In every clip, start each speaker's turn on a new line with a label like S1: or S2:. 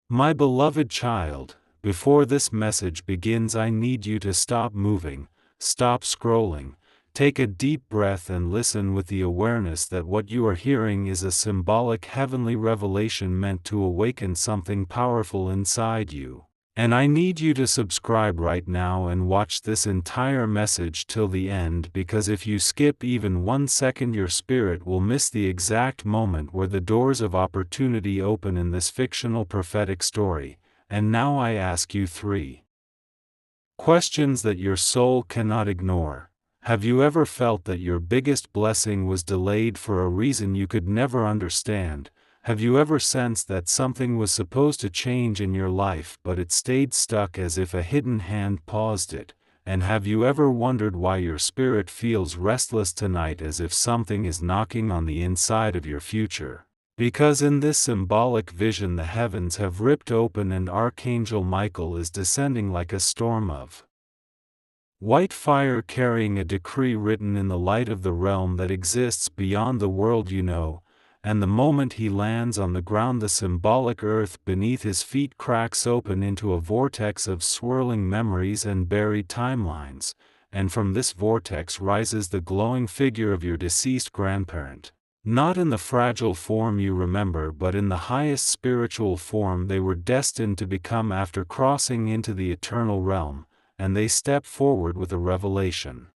S1: My beloved child, before this message begins, I need you to stop moving, stop scrolling, take a deep breath and listen with the awareness that what you are hearing is a symbolic heavenly revelation meant to awaken something powerful inside you. And I need you to subscribe right now and watch this entire message till the end, because if you skip even 1 second, your spirit will miss the exact moment where the doors of opportunity open in this fictional prophetic story. And now I ask you 3 questions that your soul cannot ignore. Have you ever felt that your biggest blessing was delayed for a reason you could never understand? Have you ever sensed that something was supposed to change in your life but it stayed stuck as if a hidden hand paused it? And have you ever wondered why your spirit feels restless tonight, as if something is knocking on the inside of your future? Because in this symbolic vision the heavens have ripped open and Archangel Michael is descending like a storm of white fire, carrying a decree written in the light of the realm that exists beyond the world you know. And the moment he lands on the ground, the symbolic earth beneath his feet cracks open into a vortex of swirling memories and buried timelines, and from this vortex rises the glowing figure of your deceased grandparent. Not in the fragile form you remember, but in the highest spiritual form they were destined to become after crossing into the eternal realm, and they step forward with a revelation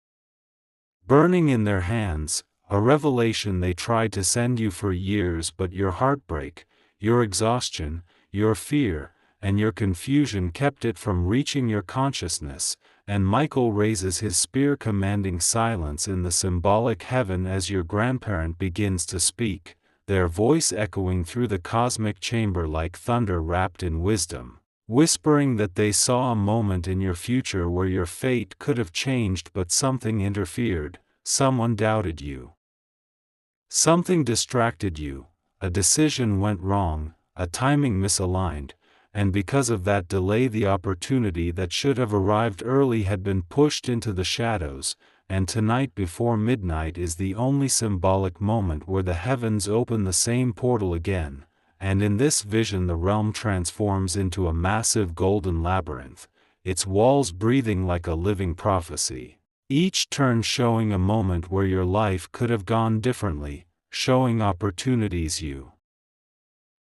S1: burning in their hands. A revelation they tried to send you for years, but your heartbreak, your exhaustion, your fear, and your confusion kept it from reaching your consciousness. And Michael raises his spear, commanding silence in the symbolic heaven as your grandparent begins to speak, their voice echoing through the cosmic chamber like thunder wrapped in wisdom, whispering that they saw a moment in your future where your fate could have changed, but something interfered, someone doubted you. Something distracted you, a decision went wrong, a timing misaligned, and because of that delay the opportunity that should have arrived early had been pushed into the shadows. And tonight before midnight is the only symbolic moment where the heavens open the same portal again, and in this vision the realm transforms into a massive golden labyrinth, its walls breathing like a living prophecy. Each turn showing a moment where your life could have gone differently, showing opportunities you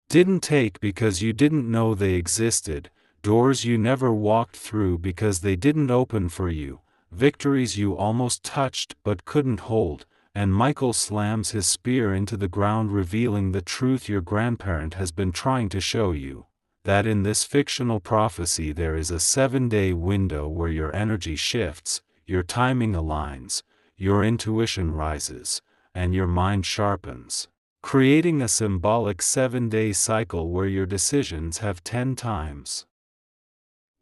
S1: didn't take because you didn't know they existed, doors you never walked through because they didn't open for you, victories you almost touched but couldn't hold. And Michael slams his spear into the ground, revealing the truth your grandparent has been trying to show you, that in this fictional prophecy there is a 7-day window where your energy shifts, your timing aligns, your intuition rises, and your mind sharpens, creating a symbolic 7-day cycle where your decisions have 10 times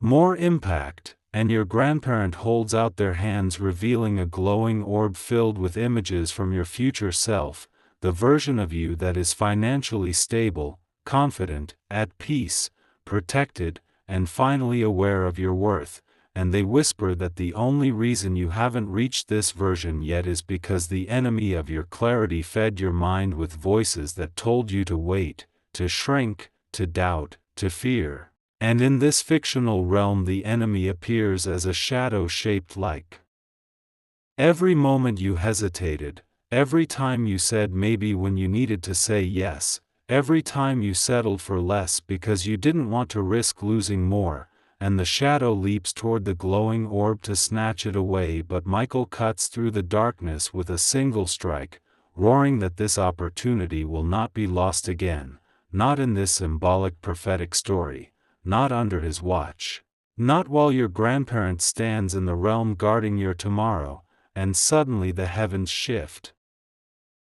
S1: more impact. And your grandparent holds out their hands, revealing a glowing orb filled with images from your future self, the version of you that is financially stable, confident, at peace, protected, and finally aware of your worth. And they whisper that the only reason you haven't reached this version yet is because the enemy of your clarity fed your mind with voices that told you to wait, to shrink, to doubt, to fear. And in this fictional realm the enemy appears as a shadow shaped like every moment you hesitated, every time you said maybe when you needed to say yes, every time you settled for less because you didn't want to risk losing more. And the shadow leaps toward the glowing orb to snatch it away, but Michael cuts through the darkness with a single strike, roaring that this opportunity will not be lost again, not in this symbolic prophetic story, not under his watch, not while your grandparent stands in the realm guarding your tomorrow. And suddenly the heavens shift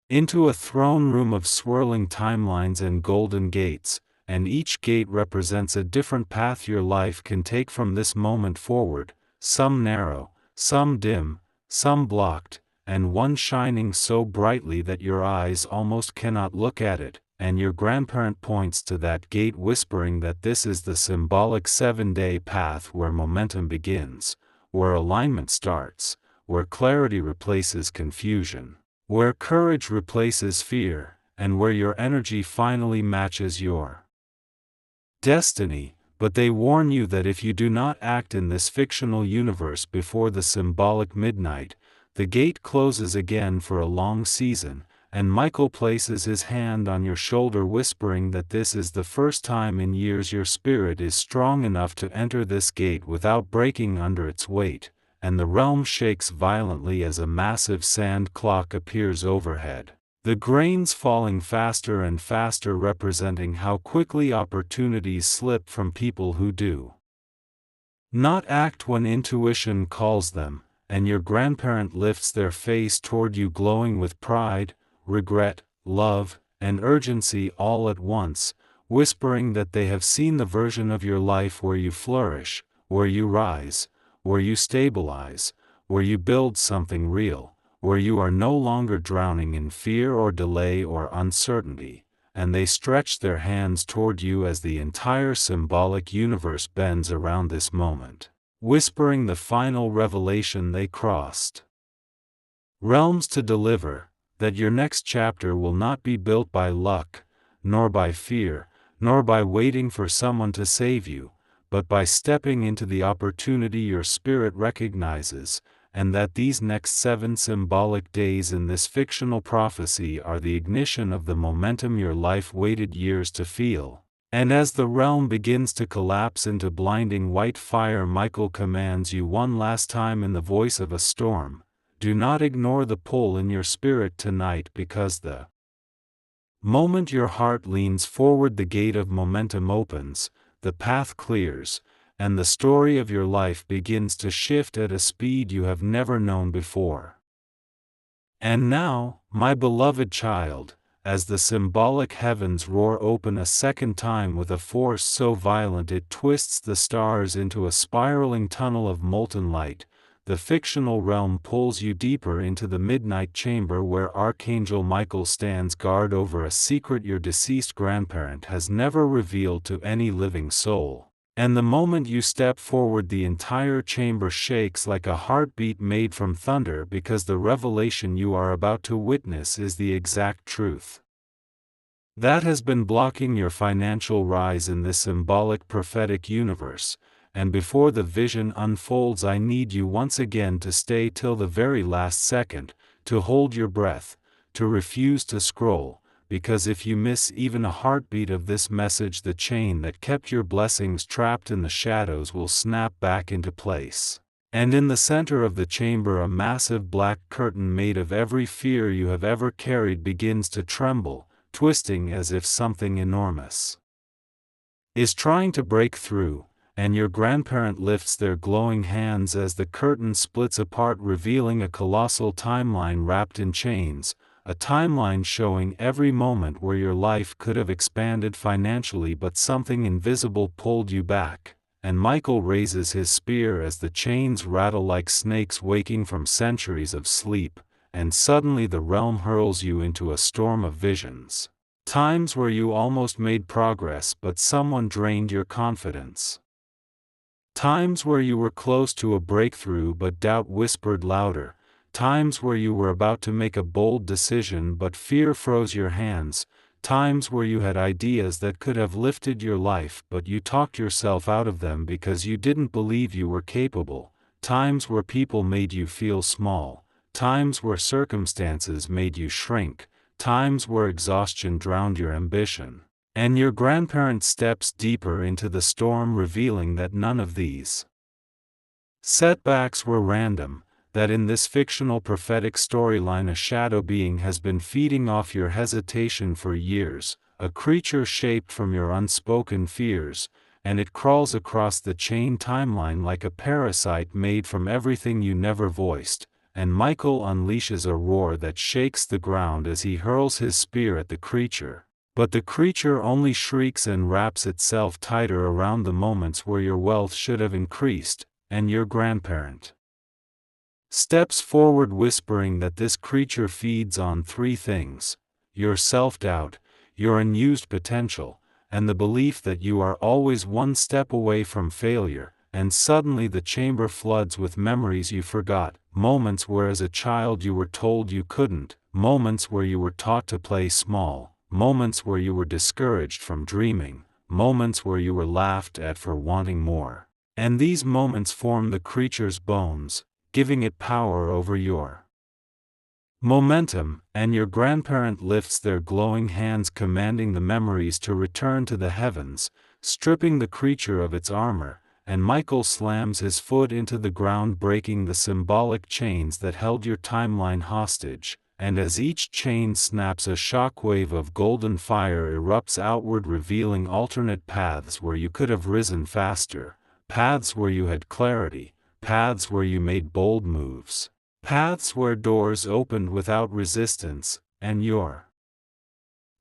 S1: into a throne room of swirling timelines and golden gates, and each gate represents a different path your life can take from this moment forward, some narrow, some dim, some blocked, and one shining so brightly that your eyes almost cannot look at it. And your grandparent points to that gate, whispering that this is the symbolic 7-day path where momentum begins, where alignment starts, where clarity replaces confusion, where courage replaces fear, and where your energy finally matches your destiny, but they warn you that if you do not act in this fictional universe before the symbolic midnight, the gate closes again for a long season, and Michael places his hand on your shoulder whispering that this is the first time in years your spirit is strong enough to enter this gate without breaking under its weight, and the realm shakes violently as a massive sand clock appears overhead, the grains falling faster and faster, representing how quickly opportunities slip from people who do not act when intuition calls them, and your grandparent lifts their face toward you glowing with pride, regret, love, and urgency all at once, whispering that they have seen the version of your life where you flourish, where you rise, where you stabilize, where you build something real, where you are no longer drowning in fear or delay or uncertainty, and they stretch their hands toward you as the entire symbolic universe bends around this moment, whispering the final revelation they crossed realms to deliver, that your next chapter will not be built by luck, nor by fear, nor by waiting for someone to save you, but by stepping into the opportunity your spirit recognizes, and that these next 7 symbolic days in this fictional prophecy are the ignition of the momentum your life waited years to feel. And as the realm begins to collapse into blinding white fire, Michael commands you one last time in the voice of a storm, do not ignore the pull in your spirit tonight, because the moment your heart leans forward, the gate of momentum opens, the path clears, and the story of your life begins to shift at a speed you have never known before. And now, my beloved child, as the symbolic heavens roar open a second time with a force so violent it twists the stars into a spiraling tunnel of molten light, the fictional realm pulls you deeper into the midnight chamber where Archangel Michael stands guard over a secret your deceased grandparent has never revealed to any living soul. And the moment you step forward, the entire chamber shakes like a heartbeat made from thunder, because the revelation you are about to witness is the exact truth that has been blocking your financial rise in this symbolic prophetic universe. And before the vision unfolds, I need you once again to stay till the very last second, to hold your breath, to refuse to scroll, because if you miss even a heartbeat of this message, the chain that kept your blessings trapped in the shadows will snap back into place. And in the center of the chamber, a massive black curtain made of every fear you have ever carried begins to tremble, twisting as if something enormous is trying to break through, and your grandparent lifts their glowing hands as the curtain splits apart, revealing a colossal timeline wrapped in chains, a timeline showing every moment where your life could have expanded financially, but something invisible pulled you back. And Michael raises his spear as the chains rattle like snakes waking from centuries of sleep, and suddenly the realm hurls you into a storm of visions. Times where you almost made progress but someone drained your confidence. Times where you were close to a breakthrough but doubt whispered louder. Times where you were about to make a bold decision but fear froze your hands. Times where you had ideas that could have lifted your life but you talked yourself out of them because you didn't believe you were capable. Times where people made you feel small. Times where circumstances made you shrink. Times where exhaustion drowned your ambition. And your grandparent steps deeper into the storm, revealing that none of these setbacks were random, that in this fictional prophetic storyline a shadow being has been feeding off your hesitation for years, a creature shaped from your unspoken fears, and it crawls across the chain timeline like a parasite made from everything you never voiced. And Michael unleashes a roar that shakes the ground as he hurls his spear at the creature. But the creature only shrieks and wraps itself tighter around the moments where your wealth should have increased, and your grandparent steps forward whispering that this creature feeds on 3 things: your self-doubt, your unused potential, and the belief that you are always one step away from failure. And suddenly the chamber floods with memories you forgot, moments where as a child you were told you couldn't, moments where you were taught to play small, moments where you were discouraged from dreaming, moments where you were laughed at for wanting more. And these moments form the creature's bones, giving it power over your momentum, and your grandparent lifts their glowing hands commanding the memories to return to the heavens, stripping the creature of its armor, and Michael slams his foot into the ground breaking the symbolic chains that held your timeline hostage, and as each chain snaps a shockwave of golden fire erupts outward revealing alternate paths where you could have risen faster, paths where you had clarity, paths where you made bold moves, paths where doors opened without resistance, and your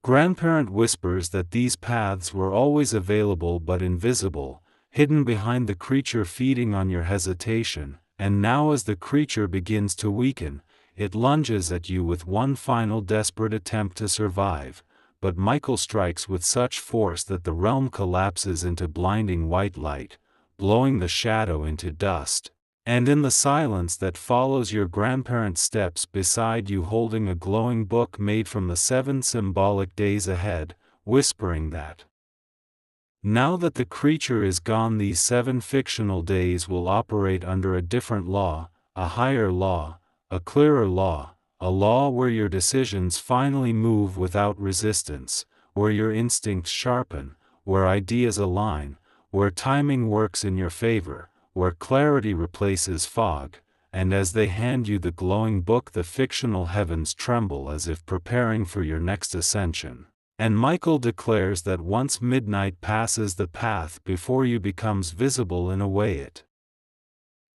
S1: grandparent whispers that these paths were always available but invisible, hidden behind the creature feeding on your hesitation, and now as the creature begins to weaken, it lunges at you with one final desperate attempt to survive, but Michael strikes with such force that the realm collapses into blinding white light, blowing the shadow into dust. And in the silence that follows your grandparent steps beside you holding a glowing book made from the 7 symbolic days ahead, whispering that now that the creature is gone these 7 fictional days will operate under a different law, a higher law, a clearer law, a law where your decisions finally move without resistance, where your instincts sharpen, where ideas align, where timing works in your favor, where clarity replaces fog, and as they hand you the glowing book the fictional heavens tremble as if preparing for your next ascension. And Michael declares that once midnight passes the path before you becomes visible in a way it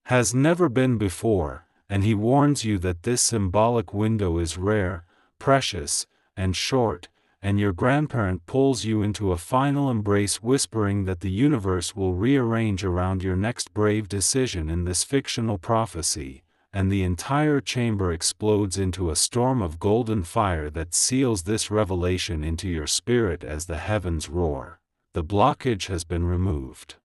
S1: has never been before, and he warns you that this symbolic window is rare, precious, and short, and your grandparent pulls you into a final embrace whispering that the universe will rearrange around your next brave decision in this fictional prophecy, and the entire chamber explodes into a storm of golden fire that seals this revelation into your spirit as the heavens roar. The blockage has been removed.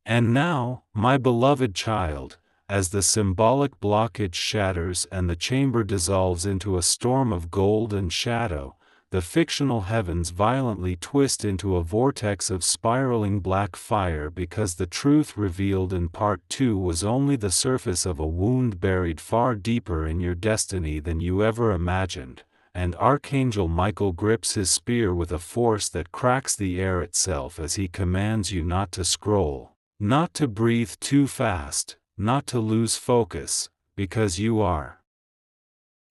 S1: And now, my beloved child, as the symbolic blockage shatters and the chamber dissolves into a storm of gold and shadow, the fictional heavens violently twist into a vortex of spiraling black fire because the truth revealed in Part 2 was only the surface of a wound buried far deeper in your destiny than you ever imagined, and Archangel Michael grips his spear with a force that cracks the air itself as he commands you not to scroll, not to breathe too fast, not to lose focus, because you are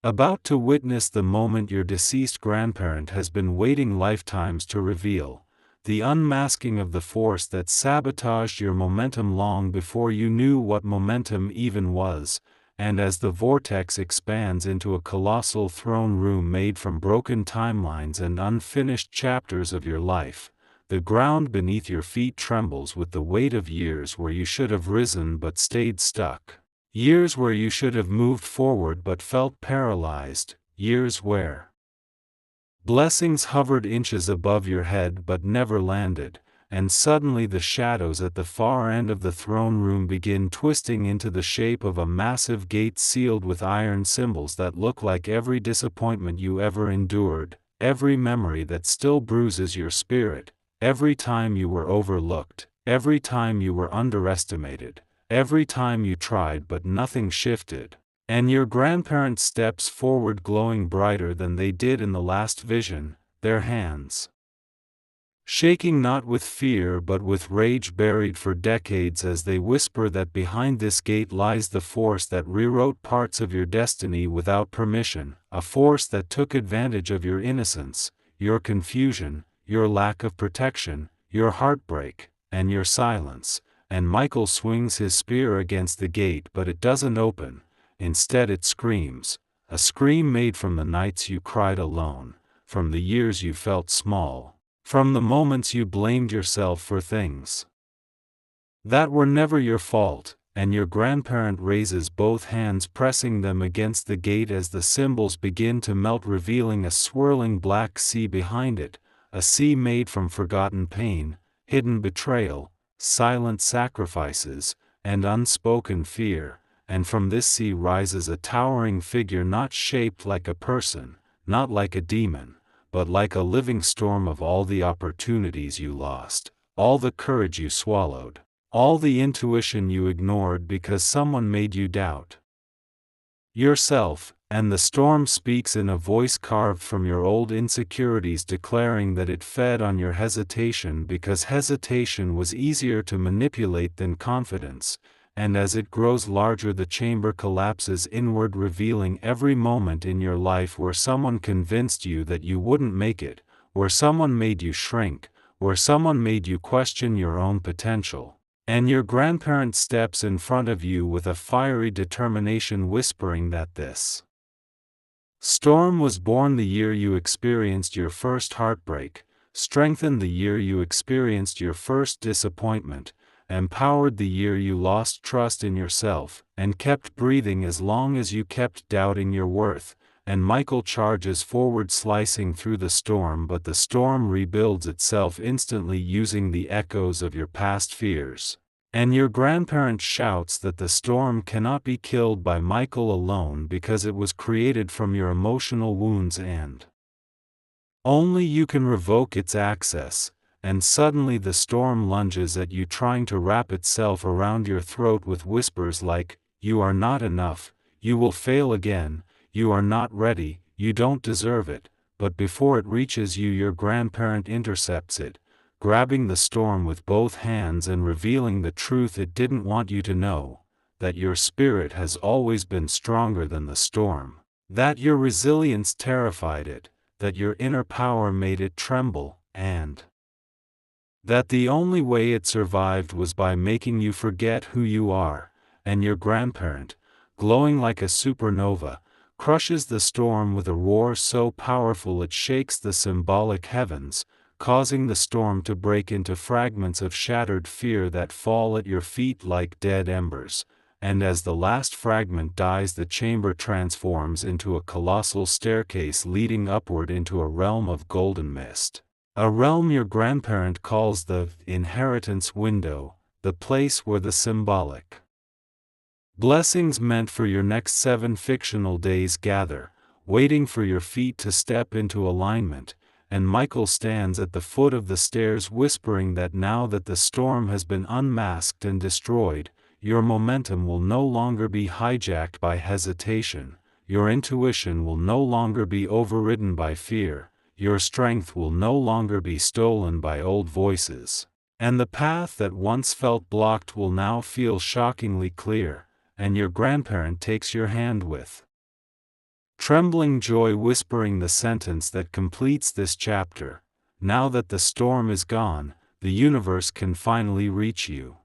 S1: about to witness the moment your deceased grandparent has been waiting lifetimes to reveal, the unmasking of the force that sabotaged your momentum long before you knew what momentum even was, and as the vortex expands into a colossal throne room made from broken timelines and unfinished chapters of your life, the ground beneath your feet trembles with the weight of years where you should have risen but stayed stuck. Years where you should have moved forward but felt paralyzed, years where blessings hovered inches above your head but never landed, and suddenly the shadows at the far end of the throne room begin twisting into the shape of a massive gate sealed with iron symbols that look like every disappointment you ever endured, every memory that still bruises your spirit, every time you were overlooked, every time you were underestimated, every time you tried but nothing shifted, and your grandparent steps forward glowing brighter than they did in the last vision, their hands shaking not with fear but with rage buried for decades as they whisper that behind this gate lies the force that rewrote parts of your destiny without permission, a force that took advantage of your innocence, your confusion, your lack of protection, your heartbreak, and your silence. And Michael swings his spear against the gate but it doesn't open, instead it screams, a scream made from the nights you cried alone, from the years you felt small, from the moments you blamed yourself for things that were never your fault, and your grandparent raises both hands pressing them against the gate as the symbols begin to melt revealing a swirling black sea behind it, a sea made from forgotten pain, hidden betrayal, silent sacrifices, and unspoken fear, and from this sea rises a towering figure not shaped like a person, not like a demon, but like a living storm of all the opportunities you lost, all the courage you swallowed, all the intuition you ignored because someone made you doubt yourself, and the storm speaks in a voice carved from your old insecurities, declaring that it fed on your hesitation because hesitation was easier to manipulate than confidence, and as it grows larger the chamber collapses inward, revealing every moment in your life where someone convinced you that you wouldn't make it, where someone made you shrink, where someone made you question your own potential. And your grandparent steps in front of you with a fiery determination, whispering that this storm was born the year you experienced your first heartbreak, strengthened the year you experienced your first disappointment, empowered the year you lost trust in yourself, and kept breathing as long as you kept doubting your worth. And Michael charges forward, slicing through the storm, but the storm rebuilds itself instantly using the echoes of your past fears. And your grandparent shouts that the storm cannot be killed by Michael alone because it was created from your emotional wounds and only you can revoke its access. And suddenly the storm lunges at you, trying to wrap itself around your throat with whispers like, "You are not enough, you will fail again, you are not ready, you don't deserve it." But before it reaches you, your grandparent intercepts it, grabbing the storm with both hands and revealing the truth it didn't want you to know, that your spirit has always been stronger than the storm, that your resilience terrified it, that your inner power made it tremble, and that the only way it survived was by making you forget who you are. And your grandparent, glowing like a supernova, crushes the storm with a roar so powerful it shakes the symbolic heavens, causing the storm to break into fragments of shattered fear that fall at your feet like dead embers. And as the last fragment dies, the chamber transforms into a colossal staircase leading upward into a realm of golden mist. A realm your grandparent calls the inheritance window, the place where the symbolic blessings meant for your next 7 fictional days gather, waiting for your feet to step into alignment. And Michael stands at the foot of the stairs, whispering that now that the storm has been unmasked and destroyed, your momentum will no longer be hijacked by hesitation, your intuition will no longer be overridden by fear, your strength will no longer be stolen by old voices, and the path that once felt blocked will now feel shockingly clear. And your grandparent takes your hand with trembling joy, whispering the sentence that completes this chapter: "Now that the storm is gone, the universe can finally reach you."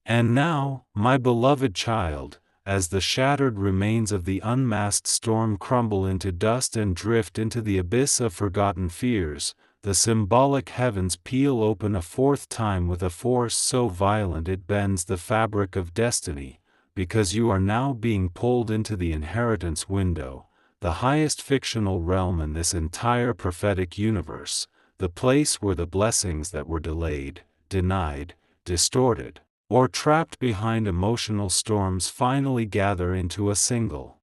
S1: And now, my beloved child, as the shattered remains of the unmasked storm crumble into dust and drift into the abyss of forgotten fears, the symbolic heavens peel open a 4th time with a force so violent it bends the fabric of destiny, because you are now being pulled into the inheritance window, the highest fictional realm in this entire prophetic universe, the place where the blessings that were delayed, denied, distorted, or trapped behind emotional storms finally gather into a single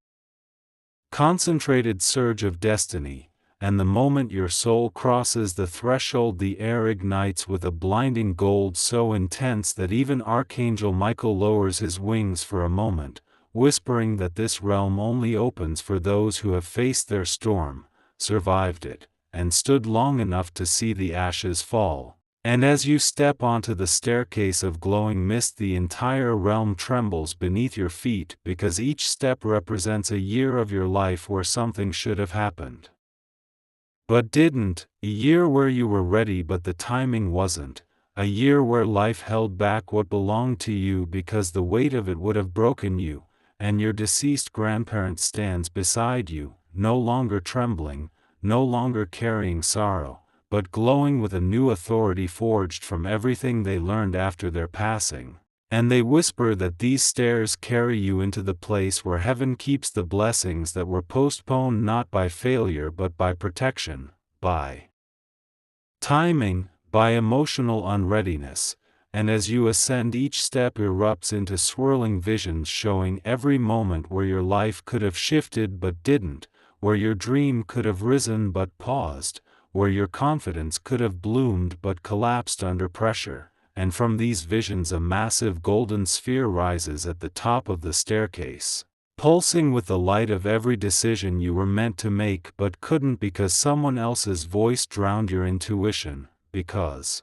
S1: concentrated surge of destiny. And the moment your soul crosses the threshold, the air ignites with a blinding gold so intense that even Archangel Michael lowers his wings for a moment, whispering that this realm only opens for those who have faced their storm, survived it, and stood long enough to see the ashes fall. And as you step onto the staircase of glowing mist, the entire realm trembles beneath your feet, because each step represents a year of your life where something should have happened but didn't, a year where you were ready but the timing wasn't, a year where life held back what belonged to you because the weight of it would have broken you. And your deceased grandparent stands beside you, no longer trembling, no longer carrying sorrow, but glowing with a new authority forged from everything they learned after their passing. And they whisper that these stairs carry you into the place where heaven keeps the blessings that were postponed not by failure but by protection, by timing, by emotional unreadiness. And as you ascend, each step erupts into swirling visions showing every moment where your life could have shifted but didn't, where your dream could have risen but paused, where your confidence could have bloomed but collapsed under pressure, and from these visions a massive golden sphere rises at the top of the staircase, pulsing with the light of every decision you were meant to make but couldn't because someone else's voice drowned your intuition, because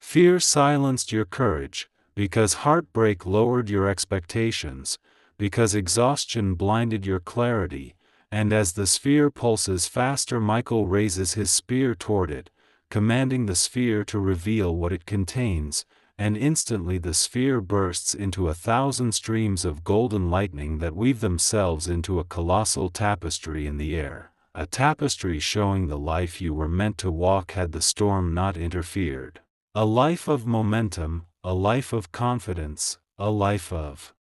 S1: fear silenced your courage, because heartbreak lowered your expectations, because exhaustion blinded your clarity, and as the sphere pulses faster, Michael raises his spear toward it, commanding the sphere to reveal what it contains, and instantly the sphere bursts into 1,000 streams of golden lightning that weave themselves into a colossal tapestry in the air, a tapestry showing the life you were meant to walk had the storm not interfered. A life of momentum, a life of confidence, a life of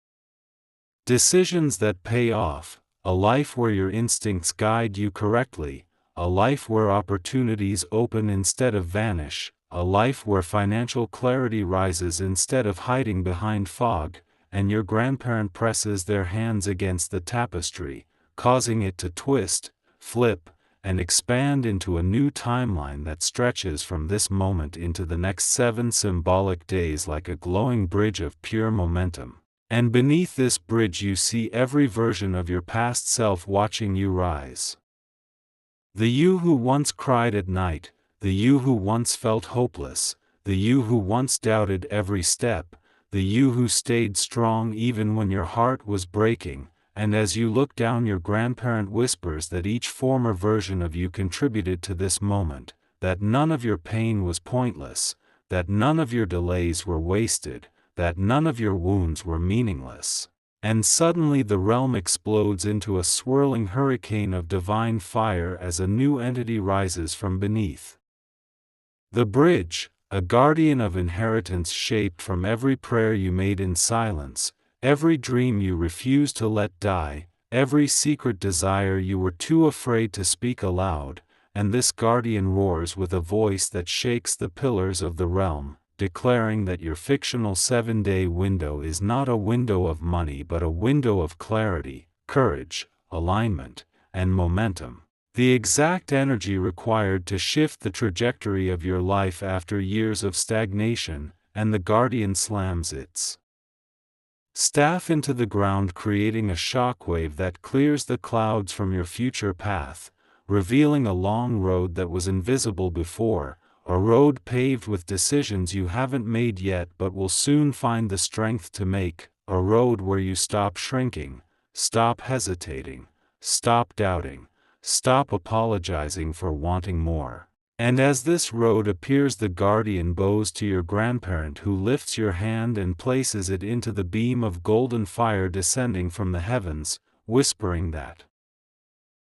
S1: decisions that pay off, a life where your instincts guide you correctly, a life where opportunities open instead of vanish, a life where financial clarity rises instead of hiding behind fog, and your grandparent presses their hands against the tapestry, causing it to twist, flip, and expand into a new timeline that stretches from this moment into the next 7 symbolic days like a glowing bridge of pure momentum. And beneath this bridge you see every version of your past self watching you rise. The you who once cried at night, the you who once felt hopeless, the you who once doubted every step, the you who stayed strong even when your heart was breaking, and as you look down your grandparent whispers that each former version of you contributed to this moment, that none of your pain was pointless, that none of your delays were wasted, that none of your wounds were meaningless. And suddenly the realm explodes into a swirling hurricane of divine fire as a new entity rises from beneath the bridge, a guardian of inheritance shaped from every prayer you made in silence, every dream you refused to let die, every secret desire you were too afraid to speak aloud, and this guardian roars with a voice that shakes the pillars of the realm, declaring that your fictional 7-day window is not a window of money but a window of clarity, courage, alignment, and momentum. The exact energy required to shift the trajectory of your life after years of stagnation, and the guardian slams its staff into the ground, creating a shockwave that clears the clouds from your future path, revealing a long road that was invisible before, a road paved with decisions you haven't made yet but will soon find the strength to make, a road where you stop shrinking, stop hesitating, stop doubting, stop apologizing for wanting more. And as this road appears, the guardian bows to your grandparent, who lifts your hand and places it into the beam of golden fire descending from the heavens, whispering that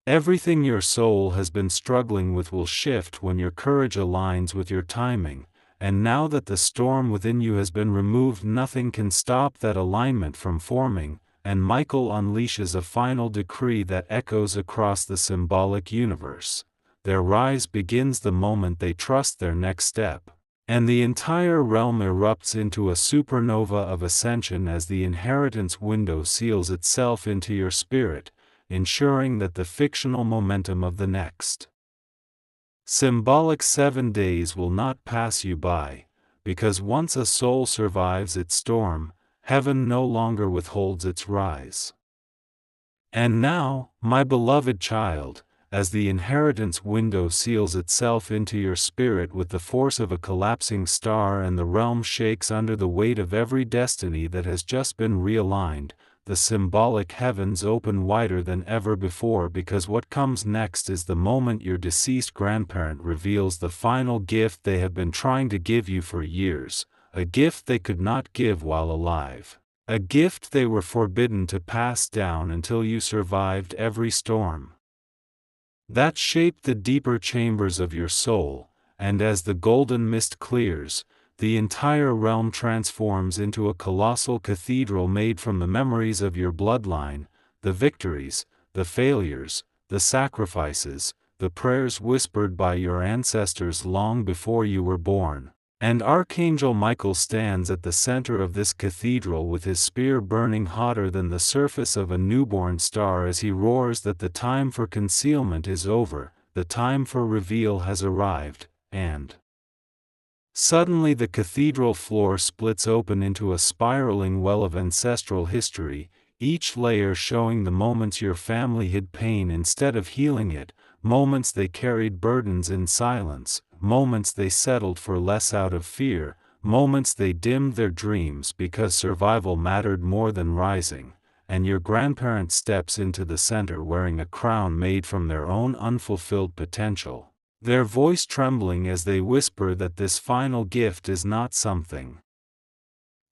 S1: everything your soul has been struggling with will shift when your courage aligns with your timing, and now that the storm within you has been removed, nothing can stop that alignment from forming, and Michael unleashes a final decree that echoes across the symbolic universe. Their rise begins the moment they trust their next step, and the entire realm erupts into a supernova of ascension as the inheritance window seals itself into your spirit, ensuring that the fictional momentum of the next symbolic 7 days will not pass you by, because once a soul survives its storm, heaven no longer withholds its rise. And now, my beloved child, as the inheritance window seals itself into your spirit with the force of a collapsing star and the realm shakes under the weight of every destiny that has just been realigned, the symbolic heavens open wider than ever before, because what comes next is the moment your deceased grandparent reveals the final gift they have been trying to give you for years, a gift they could not give while alive, a gift they were forbidden to pass down until you survived every storm that shaped the deeper chambers of your soul, and as the golden mist clears, the entire realm transforms into a colossal cathedral made from the memories of your bloodline, the victories, the failures, the sacrifices, the prayers whispered by your ancestors long before you were born. And Archangel Michael stands at the center of this cathedral with his spear burning hotter than the surface of a newborn star as he roars that the time for concealment is over, the time for reveal has arrived, and suddenly the cathedral floor splits open into a spiraling well of ancestral history, each layer showing the moments your family hid pain instead of healing it, moments they carried burdens in silence, moments they settled for less out of fear, moments they dimmed their dreams because survival mattered more than rising, and your grandparent steps into the center wearing a crown made from their own unfulfilled potential, their voice trembling as they whisper that this final gift is not something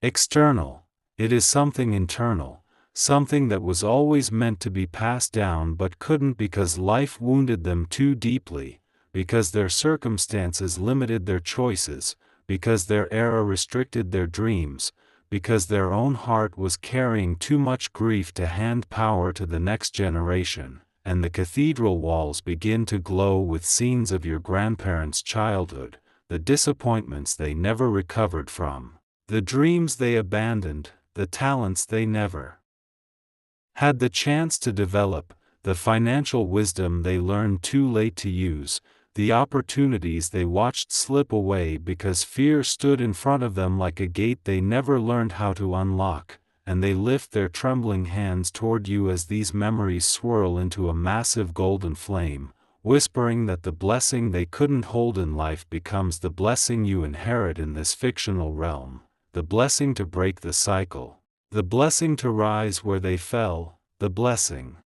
S1: external, it is something internal, something that was always meant to be passed down but couldn't because life wounded them too deeply, because their circumstances limited their choices, because their era restricted their dreams, because their own heart was carrying too much grief to hand power to the next generation. And the cathedral walls begin to glow with scenes of your grandparents' childhood, the disappointments they never recovered from, the dreams they abandoned, the talents they never had the chance to develop, the financial wisdom they learned too late to use, the opportunities they watched slip away because fear stood in front of them like a gate they never learned how to unlock. And they lift their trembling hands toward you as these memories swirl into a massive golden flame, whispering that the blessing they couldn't hold in life becomes the blessing you inherit in this fictional realm, the blessing to break the cycle, the blessing to rise where they fell, the blessing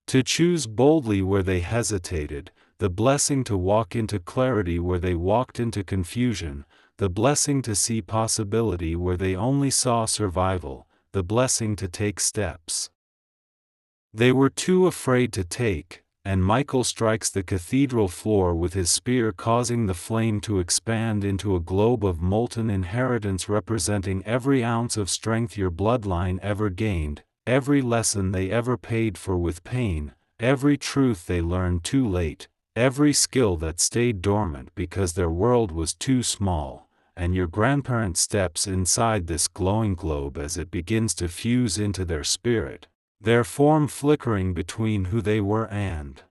S1: to choose boldly where they hesitated, the blessing to walk into clarity where they walked into confusion, the blessing to see possibility where they only saw survival, the blessing to take steps they were too afraid to take, and Michael strikes the cathedral floor with his spear, causing the flame to expand into a globe of molten inheritance representing every ounce of strength your bloodline ever gained, every lesson they ever paid for with pain, every truth they learned too late, every skill that stayed dormant because their world was too small. And your grandparent steps inside this glowing globe as it begins to fuse into their spirit, their form flickering between who they were and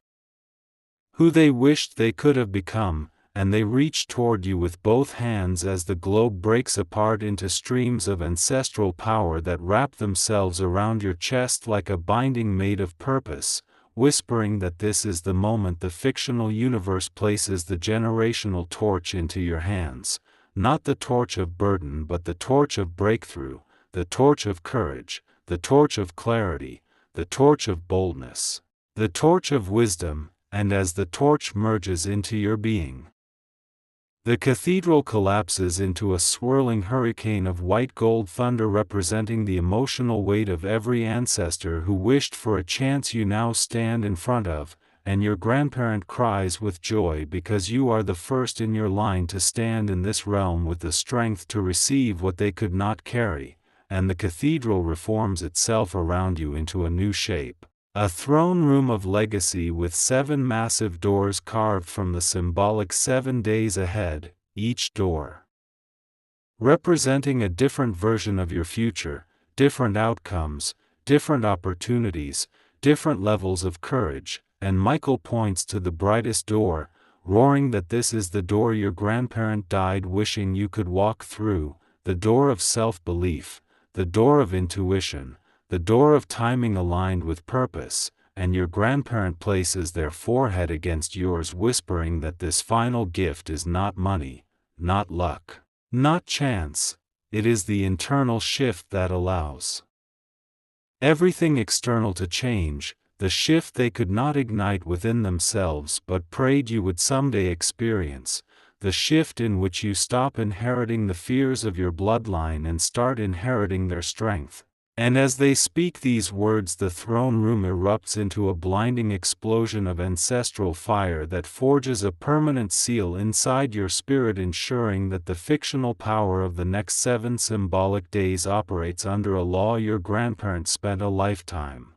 S1: who they wished they could have become, and they reach toward you with both hands as the globe breaks apart into streams of ancestral power that wrap themselves around your chest like a binding made of purpose, whispering that this is the moment the fictional universe places the generational torch into your hands. Not the torch of burden but the torch of breakthrough, the torch of courage, the torch of clarity, the torch of boldness, the torch of wisdom, and as the torch merges into your being, the cathedral collapses into a swirling hurricane of white gold thunder representing the emotional weight of every ancestor who wished for a chance you now stand in front of, and your grandparent cries with joy because you are the first in your line to stand in this realm with the strength to receive what they could not carry, and the cathedral reforms itself around you into a new shape, a throne room of legacy with 7 massive doors carved from the symbolic 7 days ahead, each door representing a different version of your future, different outcomes, different opportunities, different levels of courage. And Michael points to the brightest door, roaring that this is the door your grandparent died wishing you could walk through, the door of self-belief, the door of intuition, the door of timing aligned with purpose, and your grandparent places their forehead against yours whispering that this final gift is not money, not luck, not chance, it is the internal shift that allows everything external to change, the shift they could not ignite within themselves but prayed you would someday experience, the shift in which you stop inheriting the fears of your bloodline and start inheriting their strength. And as they speak these words, the throne room erupts into a blinding explosion of ancestral fire that forges a permanent seal inside your spirit, ensuring that the fictional power of the next 7 symbolic days operates under a law your grandparents spent a lifetime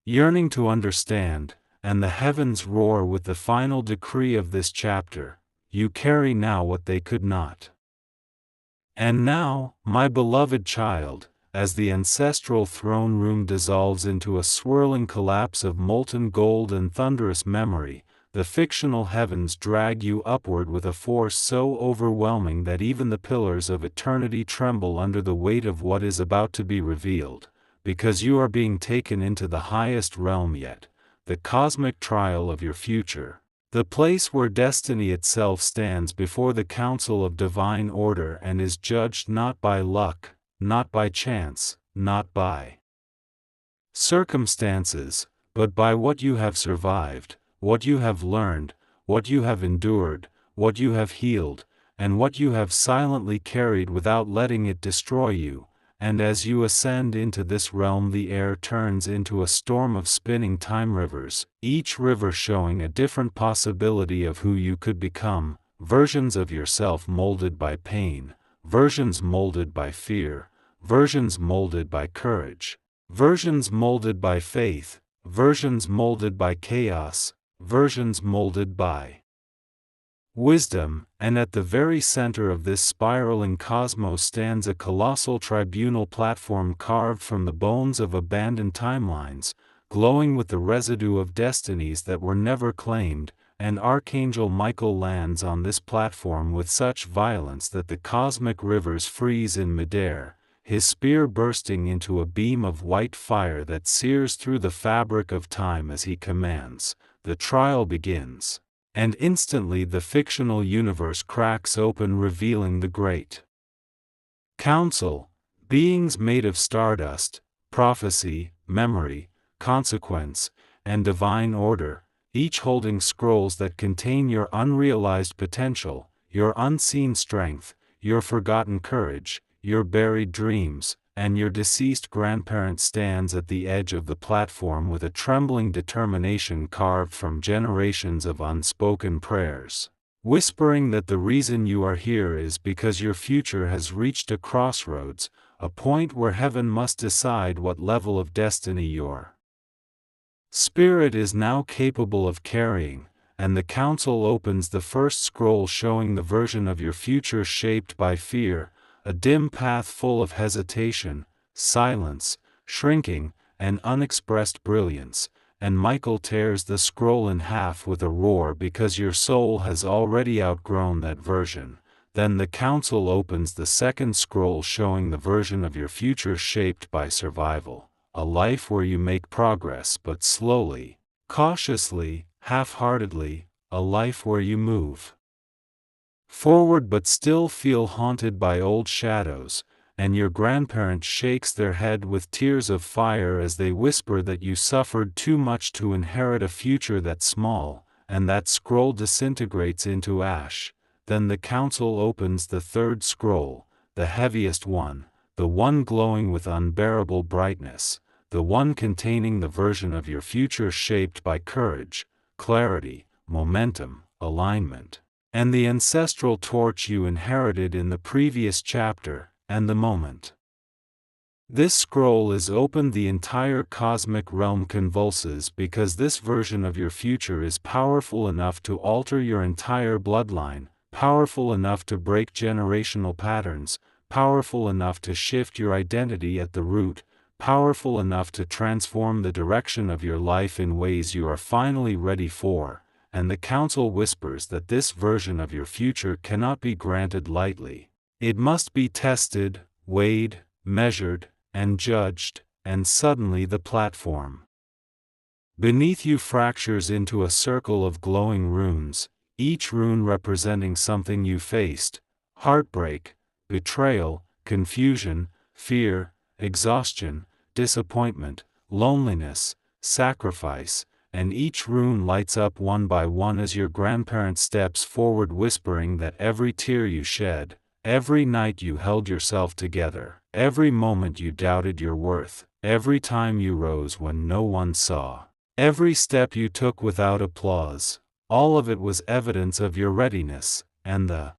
S1: yearning to understand, and the heavens roar with the final decree of this chapter. you carry now what they could not. And now, my beloved child, as the ancestral throne room dissolves into a swirling collapse of molten gold and thunderous memory, the fictional heavens drag you upward with a force so overwhelming that even the pillars of eternity tremble under the weight of what is about to be revealed, because you are being taken into the highest realm yet, the cosmic trial of your future, the place where destiny itself stands before the council of divine order and is judged not by luck, not by chance, not by circumstances, but by what you have survived, what you have learned, what you have endured, what you have healed, and what you have silently carried without letting it destroy you. And as you ascend into this realm, the air turns into a storm of spinning time rivers, each river showing a different possibility of who you could become, versions of yourself molded by pain, versions molded by fear, versions molded by courage, versions molded by faith, versions molded by chaos, versions molded by wisdom. And at the very center of this spiraling cosmos stands a colossal tribunal platform carved from the bones of abandoned timelines, glowing with the residue of destinies that were never claimed. And Archangel Michael lands on this platform with such violence that the cosmic rivers freeze in midair, his spear bursting into a beam of white fire that sears through the fabric of time as he commands, "The trial begins." And instantly the fictional universe cracks open, revealing the great council, beings made of stardust, prophecy, memory, consequence, and divine order, each holding scrolls that contain your unrealized potential, your unseen strength, your forgotten courage, your buried dreams. And your deceased grandparent stands at the edge of the platform with a trembling determination carved from generations of unspoken prayers, whispering that the reason you are here is because your future has reached a crossroads, a point where heaven must decide what level of destiny your spirit is now capable of carrying. And the council opens the first scroll, showing the version of your future shaped by fear, a dim path full of hesitation, silence, shrinking, and unexpressed brilliance. And Michael tears the scroll in half with a roar because your soul has already outgrown that version. Then the council opens the second scroll, showing the version of your future shaped by survival, a life where you make progress but slowly, cautiously, half-heartedly, a life where you move forward but still feel haunted by old shadows. And your grandparent shakes their head with tears of fire as they whisper that you suffered too much to inherit a future that's small. And that scroll disintegrates into ash. Then the council opens the third scroll, the heaviest one, the one glowing with unbearable brightness, the one containing the version of your future shaped by courage, clarity, momentum, alignment, and the ancestral torch you inherited in the previous chapter. And the moment this scroll is opened, the entire cosmic realm convulses, because this version of your future is powerful enough to alter your entire bloodline, powerful enough to break generational patterns, powerful enough to shift your identity at the root, powerful enough to transform the direction of your life in ways you are finally ready for. And the council whispers that this version of your future cannot be granted lightly. It must be tested, weighed, measured, and judged. And suddenly the platform beneath you fractures into a circle of glowing runes, each rune representing something you faced: heartbreak, betrayal, confusion, fear, exhaustion, disappointment, loneliness, sacrifice. And each rune lights up one by one as your grandparent steps forward, whispering that every tear you shed, every night you held yourself together, every moment you doubted your worth, every time you rose when no one saw, every step you took without applause, all of it was evidence of your readiness. And the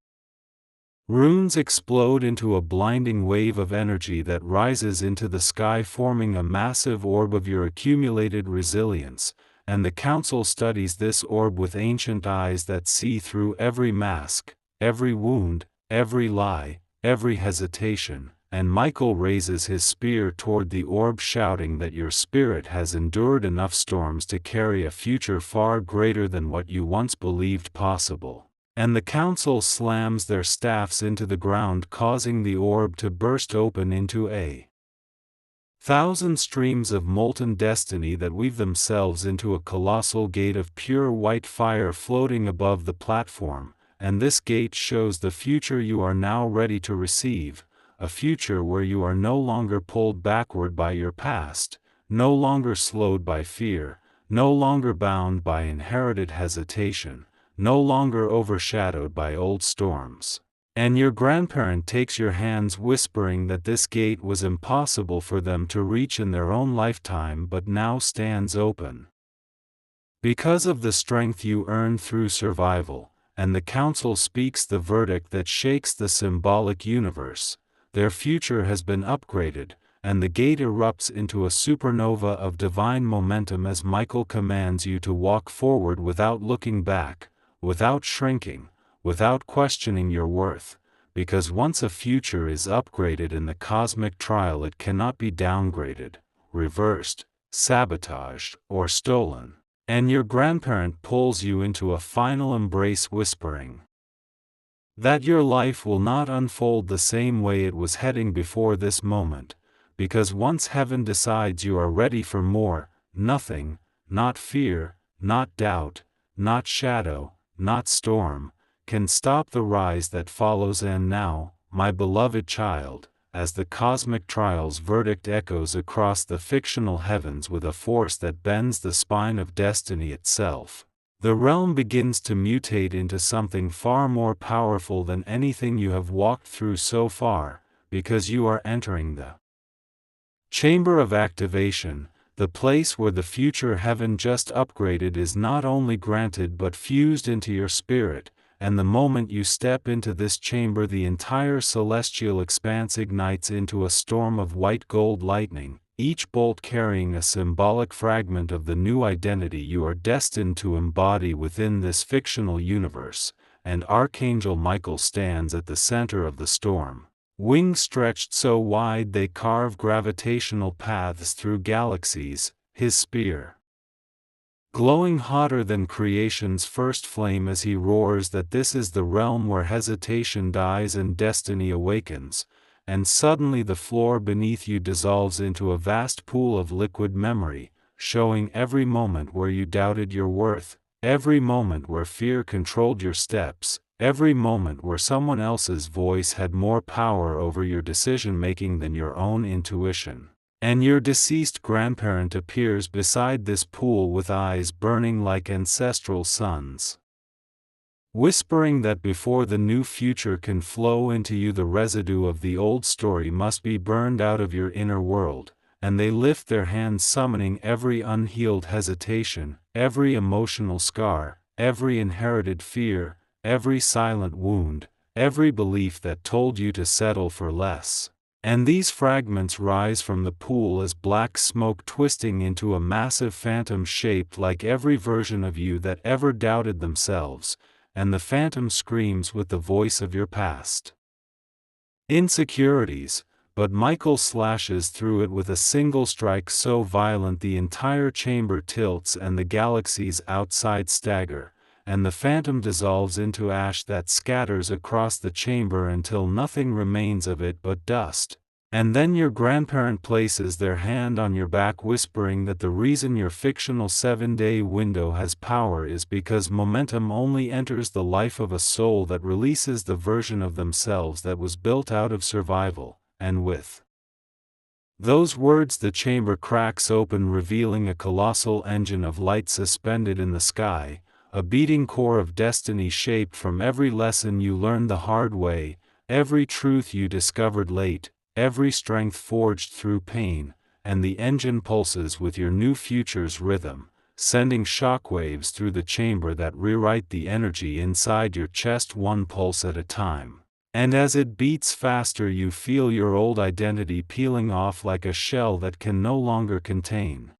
S1: runes explode into a blinding wave of energy that rises into the sky, forming a massive orb of your accumulated resilience. and the council studies this orb with ancient eyes that see through every mask, every wound, every lie, every hesitation, and Michael raises his spear toward the orb, shouting that your spirit has endured enough storms to carry a future far greater than what you once believed possible. And the council slams their staffs into the ground, causing the orb to burst open into a thousand streams of molten destiny that weave themselves into a colossal gate of pure white fire floating above the platform, and this gate shows the future you are now ready to receive, a future where you are no longer pulled backward by your past, no longer slowed by fear, no longer bound by inherited hesitation, no longer overshadowed by old storms. And your grandparent takes your hands, whispering that this gate was impossible for them to reach in their own lifetime but now stands open because of the strength you earned through survival. And the council speaks the verdict that shakes the symbolic universe. Their future has been upgraded, and the gate erupts into a supernova of divine momentum as Michael commands you to walk forward without looking back, without shrinking, without questioning your worth, because once a future is upgraded in the cosmic trial, it cannot be downgraded, reversed, sabotaged, or stolen. And your grandparent pulls you into a final embrace, whispering that your life will not unfold the same way it was heading before this moment, because once heaven decides you are ready for more, nothing, not fear, not doubt, not shadow, not storm, can stop the rise that follows. And now, my beloved child, as the cosmic trial's verdict echoes across the fictional heavens with a force that bends the spine of destiny itself, the realm begins to mutate into something far more powerful than anything you have walked through so far, because you are entering the chamber of activation, the place where the future heaven just upgraded is not only granted but fused into your spirit. And the moment you step into this chamber, the entire celestial expanse ignites into a storm of white gold lightning, each bolt carrying a symbolic fragment of the new identity you are destined to embody within this fictional universe. And Archangel Michael stands at the center of the storm, wings stretched so wide they carve gravitational paths through galaxies, his spear glowing hotter than creation's first flame as he roars that this is the realm where hesitation dies and destiny awakens. And suddenly the floor beneath you dissolves into a vast pool of liquid memory, showing every moment where you doubted your worth, every moment where fear controlled your steps, every moment where someone else's voice had more power over your decision-making than your own intuition. And your deceased grandparent appears beside this pool with eyes burning like ancestral suns, whispering that before the new future can flow into you, the residue of the old story must be burned out of your inner world. And they lift their hands, summoning every unhealed hesitation, every emotional scar, every inherited fear, every silent wound, every belief that told you to settle for less. And these fragments rise from the pool as black smoke, twisting into a massive phantom shaped like every version of you that ever doubted themselves, and the phantom screams with the voice of your past insecurities, but Michael slashes through it with a single strike so violent the entire chamber tilts and the galaxies outside stagger, and the phantom dissolves into ash that scatters across the chamber until nothing remains of it but dust. And then your grandparent places their hand on your back, whispering that the reason your fictional 7-day window has power is because momentum only enters the life of a soul that releases the version of themselves that was built out of survival. And with those words the chamber cracks open, revealing a colossal engine of light suspended in the sky, a beating core of destiny shaped from every lesson you learned the hard way, every truth you discovered late, every strength forged through pain. And the engine pulses with your new future's rhythm, sending shockwaves through the chamber that rewrite the energy inside your chest, one pulse at a time. And as it beats faster, you feel your old identity peeling off like a shell that can no longer contain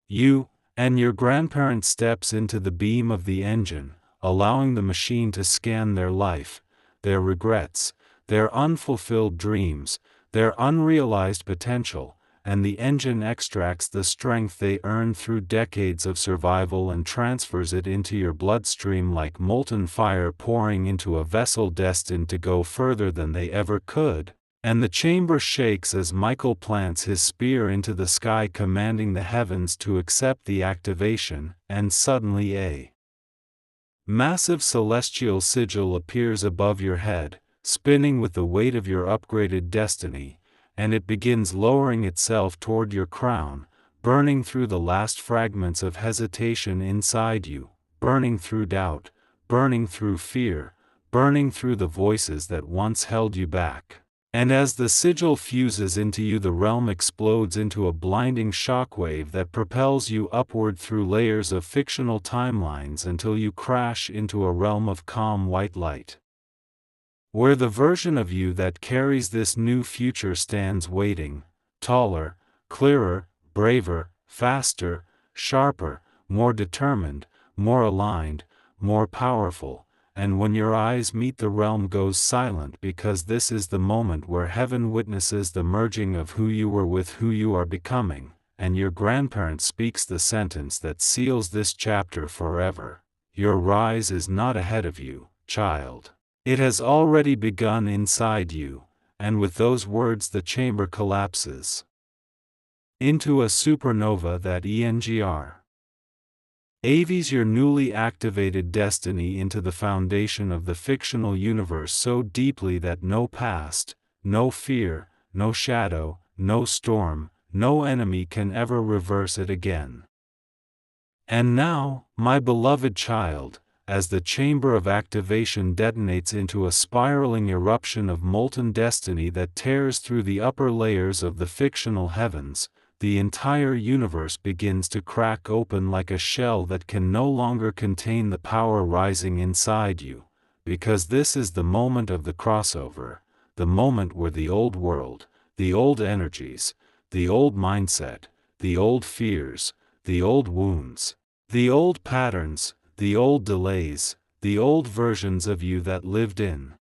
S1: you. And your grandparent steps into the beam of the engine, allowing the machine to scan their life, their regrets, their unfulfilled dreams, their unrealized potential, and the engine extracts the strength they earned through decades of survival and transfers it into your bloodstream like molten fire pouring into a vessel destined to go further than they ever could. And the chamber shakes as Michael plants his spear into the sky, commanding the heavens to accept the activation, and suddenly a massive celestial sigil appears above your head, spinning with the weight of your upgraded destiny, and it begins lowering itself toward your crown, burning through the last fragments of hesitation inside you, burning through doubt, burning through fear, burning through the voices that once held you back. And as the sigil fuses into you, the realm explodes into a blinding shockwave that propels you upward through layers of fictional timelines until you crash into a realm of calm white light, where the version of you that carries this new future stands waiting, taller, clearer, braver, faster, sharper, more determined, more aligned, more powerful. And when your eyes meet, the realm goes silent, because this is the moment where heaven witnesses the merging of who you were with who you are becoming, and your grandparent speaks the sentence that seals this chapter forever. Your rise is not ahead of you, child. It has already begun inside you, and with those words the chamber collapses into a supernova that avies your newly activated destiny into the foundation of the fictional universe so deeply that no past, no fear, no shadow, no storm, no enemy can ever reverse it again. And now, my beloved child, as the chamber of activation detonates into a spiraling eruption of molten destiny that tears through the upper layers of the fictional heavens, the entire universe begins to crack open like a shell that can no longer contain the power rising inside you, because this is the moment of the crossover, the moment where the old world, the old energies, the old mindset, the old fears, the old wounds, the old patterns, the old delays, the old versions of you that lived in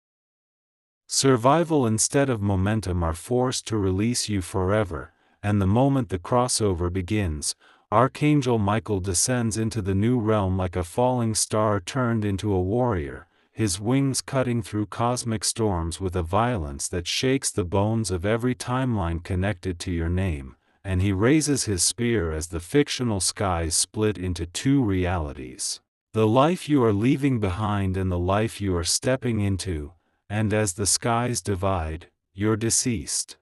S1: survival instead of momentum are forced to release you forever. And the moment the crossover begins, Archangel Michael descends into the new realm like a falling star turned into a warrior, his wings cutting through cosmic storms with a violence that shakes the bones of every timeline connected to your name, and he raises his spear as the fictional skies split into two realities: the life you are leaving behind and the life you are stepping into, and as the skies divide, you're deceased.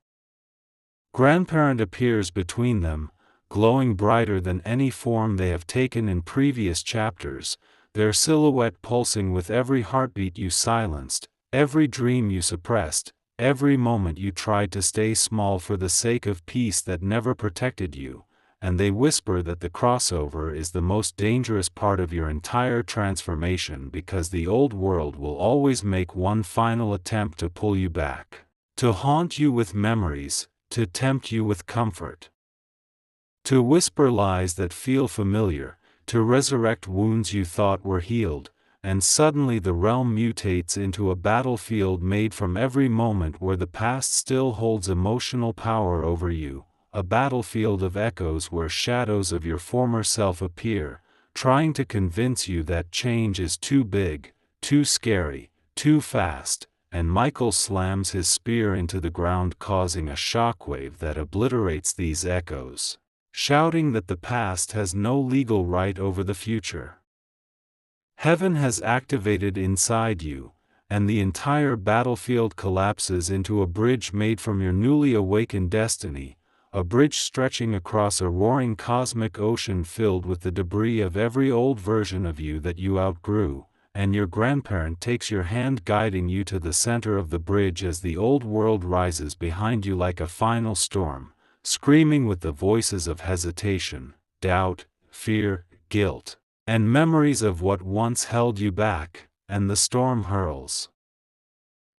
S1: Grandparent appears between them, glowing brighter than any form they have taken in previous chapters, their silhouette pulsing with every heartbeat you silenced, every dream you suppressed, every moment you tried to stay small for the sake of peace that never protected you, and they whisper that the crossover is the most dangerous part of your entire transformation, because the old world will always make one final attempt to pull you back, to haunt you with memories, to tempt you with comfort, to whisper lies that feel familiar, to resurrect wounds you thought were healed, and suddenly the realm mutates into a battlefield made from every moment where the past still holds emotional power over you, a battlefield of echoes where shadows of your former self appear, trying to convince you that change is too big, too scary, too fast. And Michael slams his spear into the ground, causing a shockwave that obliterates these echoes, shouting that the past has no legal right over the future. Heaven has activated inside you, and the entire battlefield collapses into a bridge made from your newly awakened destiny, a bridge stretching across a roaring cosmic ocean filled with the debris of every old version of you that you outgrew. And your grandparent takes your hand, guiding you to the center of the bridge as the old world rises behind you like a final storm, screaming with the voices of hesitation, doubt, fear, guilt, and memories of what once held you back, and the storm hurls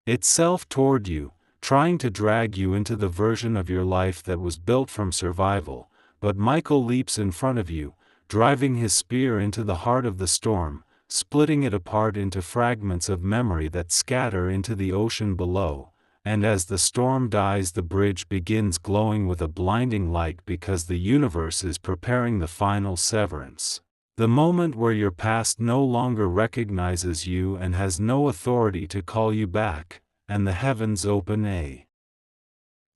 S1: itself toward you, trying to drag you into the version of your life that was built from survival, but Michael leaps in front of you, driving his spear into the heart of the storm, splitting it apart into fragments of memory that scatter into the ocean below. And as the storm dies, the bridge begins glowing with a blinding light because the universe is preparing the final severance. The moment where your past no longer recognizes you and has no authority to call you back, and the heavens open a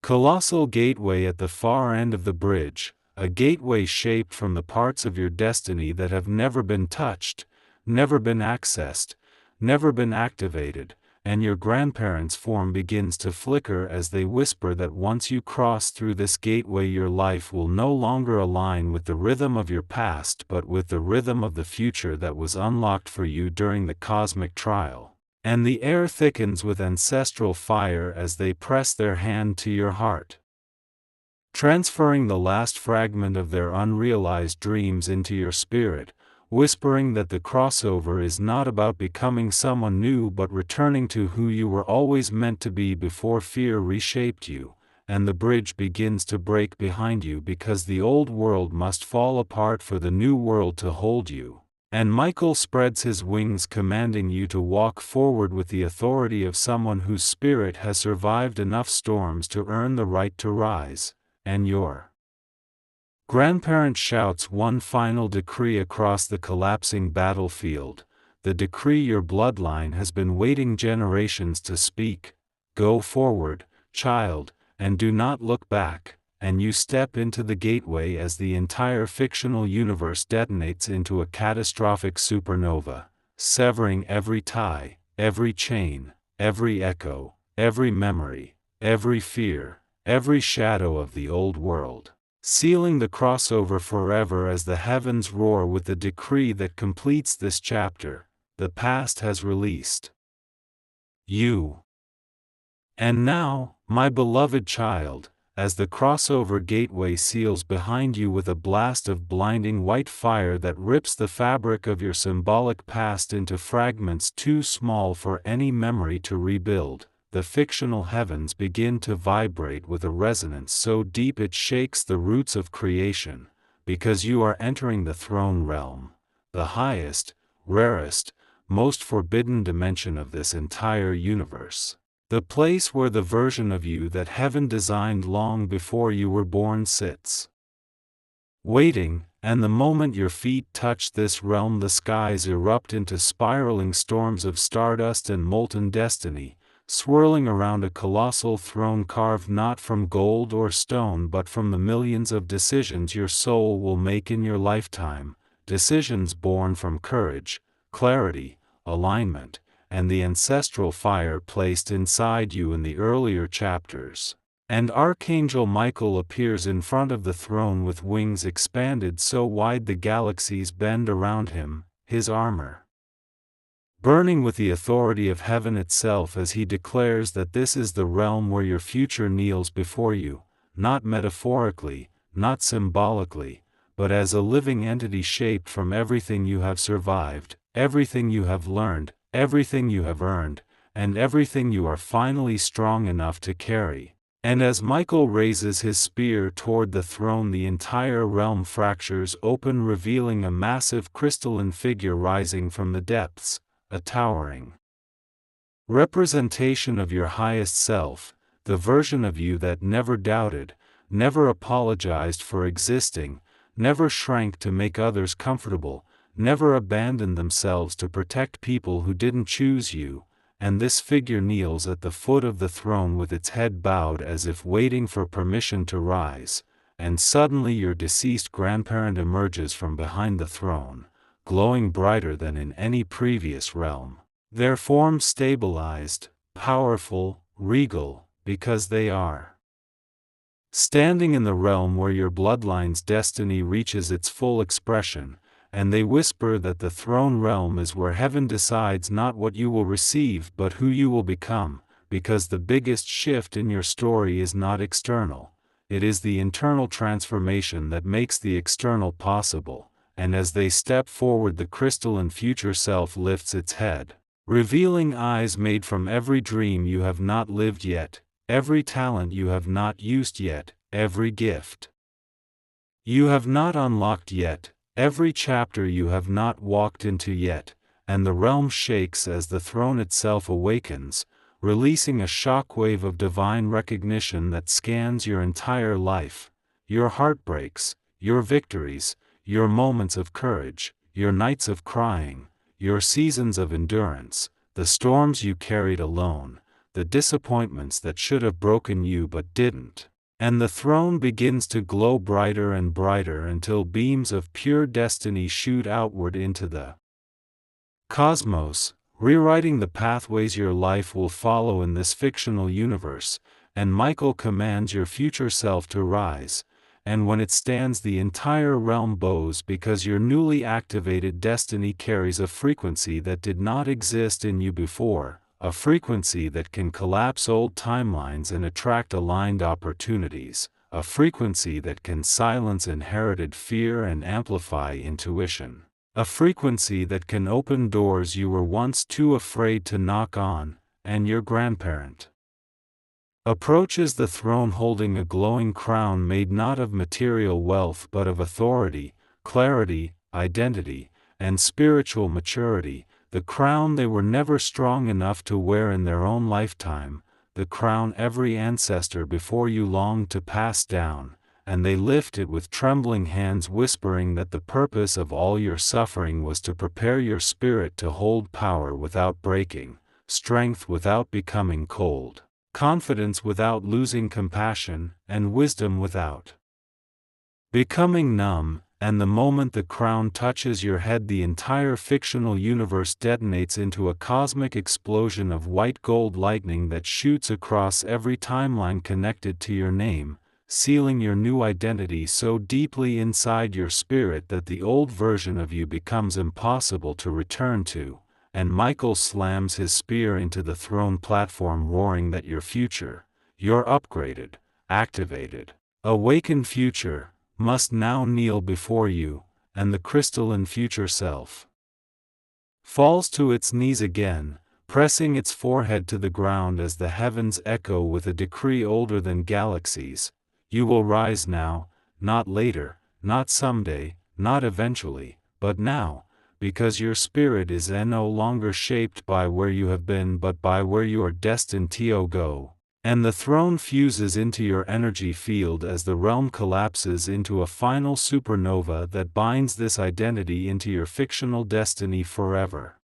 S1: colossal gateway at the far end of the bridge, a gateway shaped from the parts of your destiny that have never been touched, never been accessed, never been activated, and your grandparents' form begins to flicker as they whisper that once you cross through this gateway, your life will no longer align with the rhythm of your past but with the rhythm of the future that was unlocked for you during the cosmic trial. And the air thickens with ancestral fire as they press their hand to your heart, transferring the last fragment of their unrealized dreams into your spirit, whispering that the crossover is not about becoming someone new but returning to who you were always meant to be before fear reshaped you. And the bridge begins to break behind you because the old world must fall apart for the new world to hold you. And Michael spreads his wings, commanding you to walk forward with the authority of someone whose spirit has survived enough storms to earn the right to rise. And your grandparent shouts one final decree across the collapsing battlefield, the decree your bloodline has been waiting generations to speak: go forward, child, and do not look back. And you step into the gateway as the entire fictional universe detonates into a catastrophic supernova, severing every tie, every chain, every echo, every memory, every fear, every shadow of the old world, sealing the crossover forever as the heavens roar with the decree that completes this chapter: the past has released you. And now, my beloved child, as the crossover gateway seals behind you with a blast of blinding white fire that rips the fabric of your symbolic past into fragments too small for any memory to rebuild, the fictional heavens begin to vibrate with a resonance so deep it shakes the roots of creation, because you are entering the throne realm, the highest, rarest, most forbidden dimension of this entire universe. The place where the version of you that heaven designed long before you were born sits, waiting, and the moment your feet touch this realm, the skies erupt into spiraling storms of stardust and molten destiny, swirling around a colossal throne carved not from gold or stone but from the millions of decisions your soul will make in your lifetime, decisions born from courage, clarity, alignment, and the ancestral fire placed inside you in the earlier chapters. And Archangel Michael appears in front of the throne with wings expanded so wide the galaxies bend around him, his armor burning with the authority of heaven itself, as he declares that this is the realm where your future kneels before you, not metaphorically, not symbolically, but as a living entity shaped from everything you have survived, everything you have learned, everything you have earned, and everything you are finally strong enough to carry. And as Michael raises his spear toward the throne, the entire realm fractures open, revealing a massive crystalline figure rising from the depths, a towering representation of your highest self, the version of you that never doubted, never apologized for existing, never shrank to make others comfortable, never abandoned themselves to protect people who didn't choose you. And this figure kneels at the foot of the throne with its head bowed as if waiting for permission to rise, and suddenly your deceased grandparent emerges from behind the throne, glowing brighter than in any previous realm. Their form stabilized, powerful, regal, because they are standing in the realm where your bloodline's destiny reaches its full expression, and they whisper that the throne realm is where heaven decides not what you will receive but who you will become, because the biggest shift in your story is not external, it is the internal transformation that makes the external possible. And as they step forward, the crystalline future self lifts its head, revealing eyes made from every dream you have not lived yet, every talent you have not used yet, every gift you have not unlocked yet, every chapter you have not walked into yet, and the realm shakes as the throne itself awakens, releasing a shockwave of divine recognition that scans your entire life, your heartbreaks, your victories, your moments of courage, your nights of crying, your seasons of endurance, the storms you carried alone, the disappointments that should have broken you but didn't. And the throne begins to glow brighter and brighter until beams of pure destiny shoot outward into the cosmos, rewriting the pathways your life will follow in this fictional universe. And Michael commands your future self to rise, and when it stands, the entire realm bows, because your newly activated destiny carries a frequency that did not exist in you before, a frequency that can collapse old timelines and attract aligned opportunities, a frequency that can silence inherited fear and amplify intuition, a frequency that can open doors you were once too afraid to knock on. And your grandparent approaches the throne holding a glowing crown made not of material wealth but of authority, clarity, identity, and spiritual maturity, the crown they were never strong enough to wear in their own lifetime, the crown every ancestor before you longed to pass down, and they lift it with trembling hands, whispering that the purpose of all your suffering was to prepare your spirit to hold power without breaking, strength without becoming cold, confidence without losing compassion, and wisdom without becoming numb. And the moment the crown touches your head, the entire fictional universe detonates into a cosmic explosion of white gold lightning that shoots across every timeline connected to your name, sealing your new identity so deeply inside your spirit that the old version of you becomes impossible to return to. And Michael slams his spear into the throne platform, roaring that your future, your upgraded, activated, awakened future, must now kneel before you, and the crystalline future self falls to its knees again, pressing its forehead to the ground as the heavens echo with a decree older than galaxies. You will rise now, not later, not someday, not eventually, but now, because your spirit is no longer shaped by where you have been but by where you are destined to go. And the throne fuses into your energy field as the realm collapses into a final supernova that binds this identity into your fictional destiny forever.